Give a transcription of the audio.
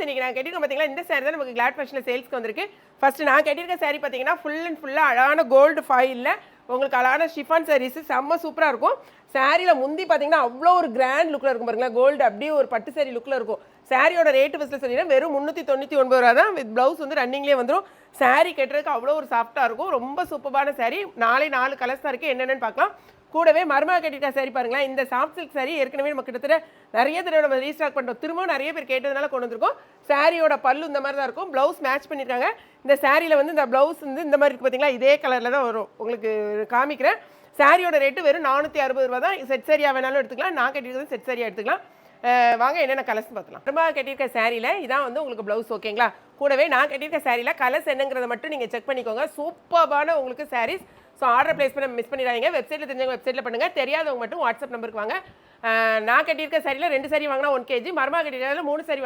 இன்னைக்கு நான் கட்டியிருக்கேன் பார்த்தீங்களா, இந்த saree தான் நமக்கு கிளாட் ஃபேஷனில் சேல்ஸ்க்கு வந்திருக்கு. ஃபர்ஸ்ட் நான் கட்டியிருக்க saree பார்த்தீங்கன்னா ஃபுல் அண்ட் ஃபுல்லாக அழகான கோல்டு ஃபாயிலில் உங்களுக்கு அழகான ஷிஃபான் சாரீஸ் செம்ம சூப்பராக இருக்கும். சாரியில் முந்தி பார்த்தீங்கன்னா அவ்வளோ ஒரு கிராண்ட் லுக்கில் இருக்கும் பாருங்களேன், கோல்டு அப்படியே ஒரு பட்டு சாரி லுக்கில் இருக்கும். சாரியோட ரேட்டு ஃபஸ்ட்டில் சொல்லிடுறேன், வெறும் 399 ரூபா தான். வித் ப்ளவுஸ் வந்து ரன்னிங்லேயே வந்துடும். சாரி கட்டுறதுக்கு அவ்வளோ ஒரு சாஃப்ட்டாக இருக்கும். ரொம்ப சூப்பரான சாரி. 4 கலர்ஸ் தான் இருக்குது, என்னென்னு பார்க்கலாம். கூடவே மருமக கட்டிட்டா சாரி பாருங்களேன், இந்த சாஃப்ட் சில்க் சாரி ஏற்கனவே நம்ம கிட்டத்தட்ட நிறைய தடவை நம்ம ரீஸ்டாக் பண்ணுறோம். திரும்ப நிறைய பேர் கேட்டதுனால கொண்டு வந்திருக்கோம். சாரியோட பல்லு இந்த மாதிரி தான் இருக்கும், ப்ளவுஸ் மேட்ச் பண்ணியிருக்காங்க. இந்த சாரியில் வந்து இந்த ப்ளவுஸ் வந்து இந்த மாதிரி இருக்குது பார்த்தீங்களா, இதே கலரில் தான் வரும். உங்களுக்கு காமிக்கிறேன். சாரியோட ரேட்டு வெறும் 460 ரூபா தான். செட் சாரியாக வேணாலும் எடுத்துக்கலாம், நான் கட்டியிருக்கிறது செட் சாரியாக எடுத்துக்கலாம். வாங்க என்னென்ன கலர்ஸ் பார்க்கலாம். மருமக கட்டியிருக்க சாரியில் இதான் வந்து உங்களுக்கு ப்ளவுஸ், ஓகேங்களா. கூடவே நான் கட்டியிருக்க சாரியில் கலர்ஸ் என்னங்கிறத மட்டும் நீங்கள் செக் பண்ணிக்கோங்க. சூப்பரான உங்களுக்கு சாரீஸ். ஸோ ஆர்டர் பிளேஸ் பண்ண மிஸ் பண்ணிடாதீங்க. வெப்சைட்டில் தெரிஞ்சவங்க வெப்சைட்டில் பண்ணுங்கள், தெரியாதவங்க மட்டும் வாட்ஸ்அப் நம்பருக்கு வாங்க. நான் கட்டியிருக்க சாரியில் 2 சாரி வாங்கினா 1 kg, மருமக கட்டியிருக்கிறதுல 3 சாரி